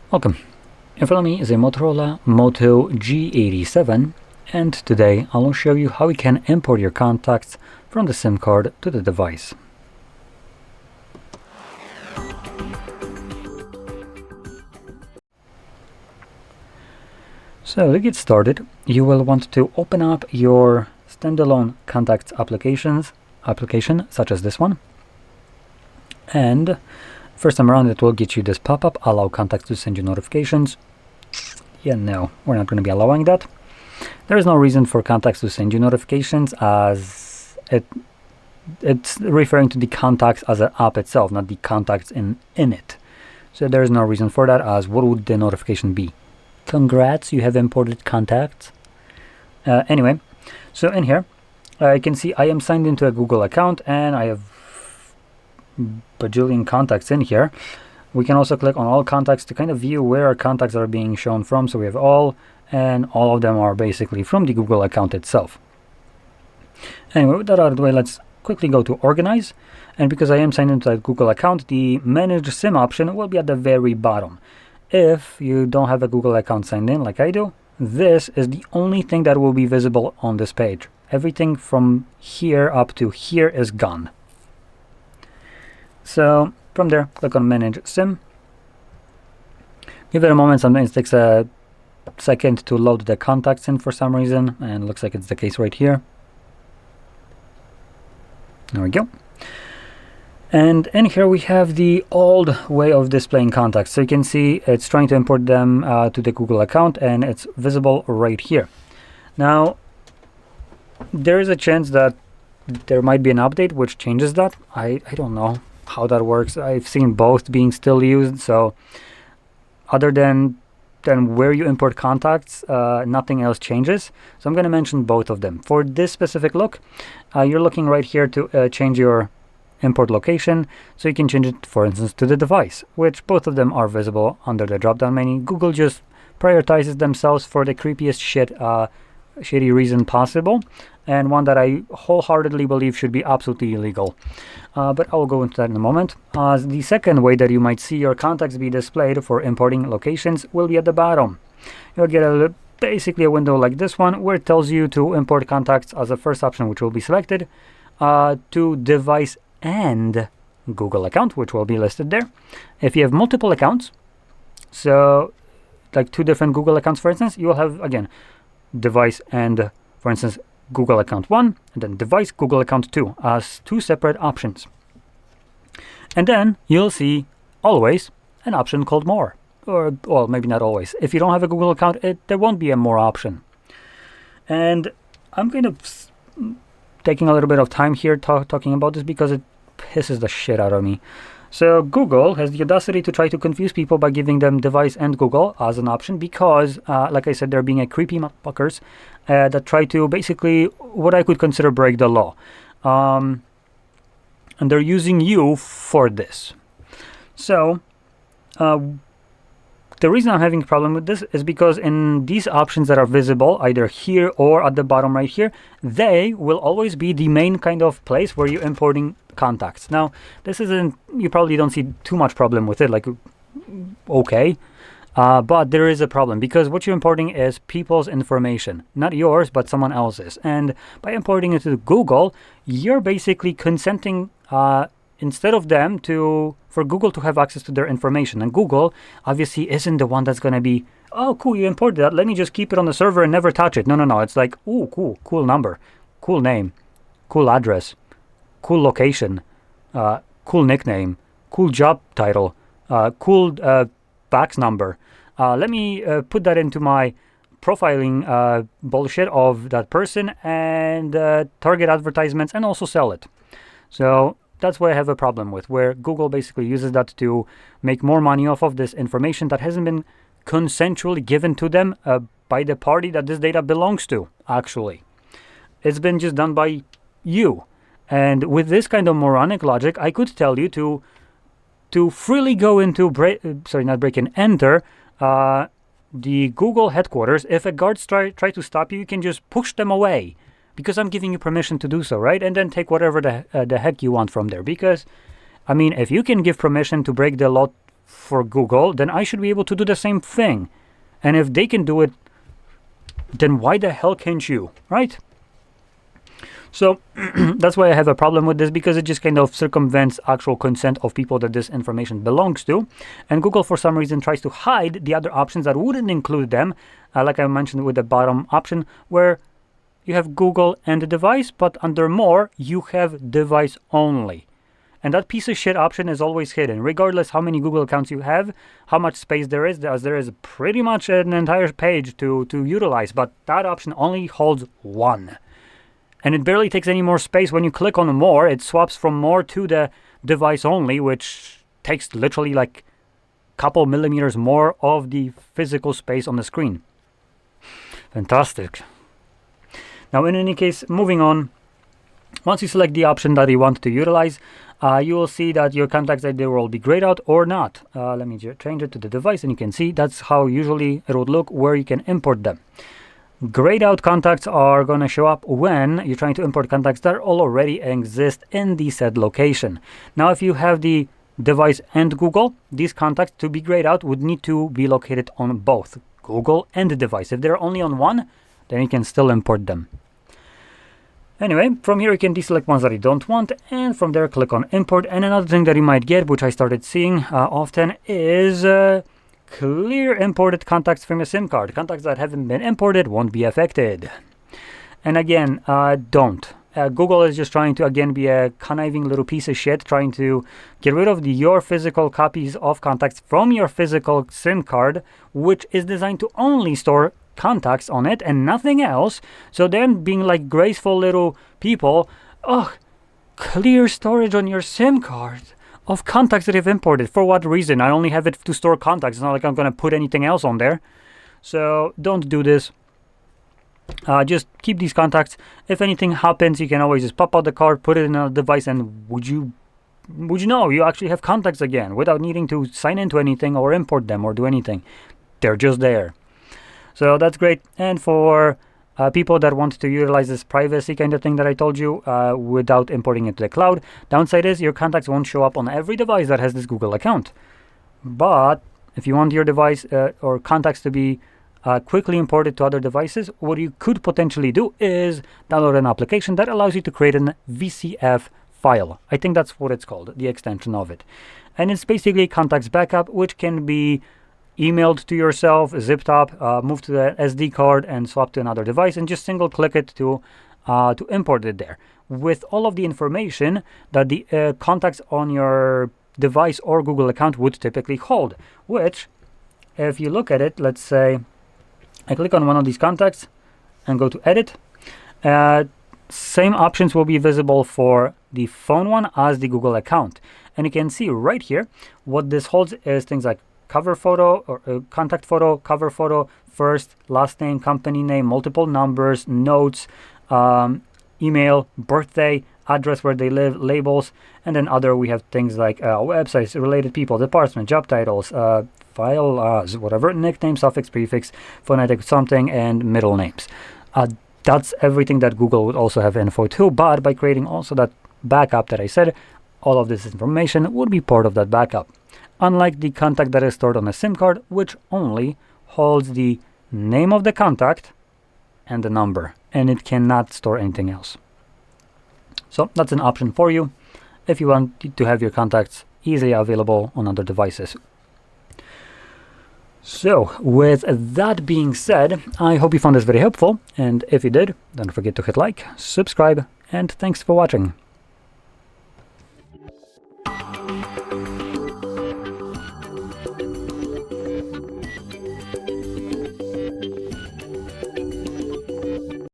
Welcome. In front of me is a Motorola Moto G87, and today I'll show you how you can import your contacts from the SIM card to the device. So to get started, you will want to open up your standalone contacts application such as this one, and first time around it will get you this pop-up, allow contacts to send you notifications. Yeah, no, we're not going to be allowing that. There is no reason for contacts to send you notifications, as it's referring to the contacts as an app itself, not the contacts in it. So there is no reason for that, as what would the notification be? Congrats, you have imported contacts. Anyway, so in here, you can see I am signed into a Google account and I have bajillion contacts in here. We can also click on all contacts to kind of view where our contacts are being shown from. So we have all, and all of them are basically from the Google account itself. Anyway, with that out of the way, let's quickly go to organize. And because I am signed into that Google account, the manage SIM option will be at the very bottom. If you don't have a Google account signed in like I do, this is the only thing that will be visible on this page. Everything from here up to here is gone. So from there, click on Manage SIM. Give it a moment. Sometimes it takes a second to load the contacts in for some reason, and it looks like it's the case right here. There we go. And in here we have the old way of displaying contacts. So you can see it's trying to import them to the Google account, and it's visible right here. Now, there is a chance that there might be an update which changes that. I don't know how that works. I've seen both being still used, so other than where you import contacts, nothing else changes. So I'm going to mention both of them. For this specific look, you're looking right here to change your import location, so you can change it, for instance, to the device, which both of them are visible under the drop-down menu. Google just prioritizes themselves for the creepiest shitty reason possible, and one that I wholeheartedly believe should be absolutely illegal. But I'll go into that in a moment. The second way that you might see your contacts be displayed for importing locations will be at the bottom. You'll get basically a window like this one, where it tells you to import contacts as a first option, which will be selected, to device and Google account, which will be listed there. If you have multiple accounts, so like two different Google accounts, for instance, you will have, again, device and, for instance, Google account 1, and then device Google account 2 as two separate options. And then you'll see always an option called more, or well, maybe not always. If you don't have a Google account, there won't be a more option. And I'm kind of taking a little bit of time here talking about this because it pisses the shit out of me. So Google has the audacity to try to confuse people by giving them device and Google as an option because, like I said, they're being a creepy motherfuckers that try to basically what I could consider break the law. And they're using you for this. So the reason I'm having a problem with this is because in these options that are visible either here or at the bottom right here, they will always be the main kind of place where you're importing contacts. Now, this isn't, you probably don't see too much problem with it, like, okay. But there is a problem because what you're importing is people's information, not yours, but someone else's. And by importing it to Google, you're basically consenting, instead of them for Google to have access to their information. And Google obviously isn't the one that's going to be, oh, cool, you imported that, let me just keep it on the server and never touch it. No. It's like, ooh, cool number, cool name, cool address, cool location, cool nickname, cool job title, cool fax number. Let me put that into my profiling bullshit of that person and target advertisements and also sell it. So that's what I have a problem with, where Google basically uses that to make more money off of this information that hasn't been consensually given to them by the party that this data belongs to, actually. It's been just done by you. And with this kind of moronic logic, I could tell you to freely go into, enter the Google headquarters. If a guards try to stop you, you can just push them away. Because I'm giving you permission to do so, right? And then take whatever the heck you want from there. Because, I mean, if you can give permission to break the law for Google, then I should be able to do the same thing. And if they can do it, then why the hell can't you, right? So that's why I have a problem with this, because it just kind of circumvents actual consent of people that this information belongs to. And Google, for some reason, tries to hide the other options that wouldn't include them, like I mentioned with the bottom option, where you have Google and the device, but under more, you have device only. And that piece of shit option is always hidden, regardless how many Google accounts you have, how much space there is, as there is pretty much an entire page to utilize, but that option only holds one. And it barely takes any more space. When you click on more, it swaps from more to the device only, which takes literally like a couple millimeters more of the physical space on the screen. Fantastic. Now, in any case, moving on, once you select the option that you want to utilize, you will see that your contacts either will be grayed out or not. Let me change it to the device, and you can see that's how usually it would look where you can import them. Grayed out contacts are going to show up when you're trying to import contacts that already exist in the said location. Now, if you have the device and Google, these contacts to be grayed out would need to be located on both Google and the device. If they're only on one, then you can still import them. Anyway, from here you can deselect ones that you don't want, and from there click on import. And another thing that you might get, which I started seeing often, is clear imported contacts from your SIM card. Contacts that haven't been imported won't be affected. And again, don't. Google is just trying to, again, be a conniving little piece of shit, trying to get rid of your physical copies of contacts from your physical SIM card, which is designed to only store contacts on it and nothing else. So then being like graceful little people, oh, clear storage on your SIM card of contacts that you've imported. For what reason? I only have it to store contacts. It's not like I'm going to put anything else on there. So don't do this. Just keep these contacts. If anything happens, you can always just pop out the card, put it in a device, and would you know you actually have contacts again without needing to sign into anything or import them or do anything. They're just there. So that's great. And for people that want to utilize this privacy kind of thing that I told you without importing it to the cloud, downside is your contacts won't show up on every device that has this Google account. But if you want your device or contacts to be quickly imported to other devices, what you could potentially do is download an application that allows you to create an VCF file. I think that's what it's called, the extension of it. And it's basically contacts backup, which can be emailed to yourself, zipped up, moved to the SD card and swapped to another device, and just single click it to import it there with all of the information that the contacts on your device or Google account would typically hold, which, if you look at it, let's say I click on one of these contacts and go to edit, same options will be visible for the phone one as the Google account. And you can see right here what this holds is things like cover photo or contact photo, cover photo, first, last name, company name, multiple numbers, notes, email, birthday, address where they live, labels, and then other we have things like websites, related people, department, job titles, file, whatever, nickname, suffix, prefix, phonetic something, and middle names. That's everything that Google would also have info to, but by creating also that backup that I said, all of this information would be part of that backup. Unlike the contact that is stored on a SIM card, which only holds the name of the contact and the number, and it cannot store anything else. So that's an option for you if you want to have your contacts easily available on other devices. So with that being said, I hope you found this very helpful, and if you did, don't forget to hit like, subscribe, and thanks for watching.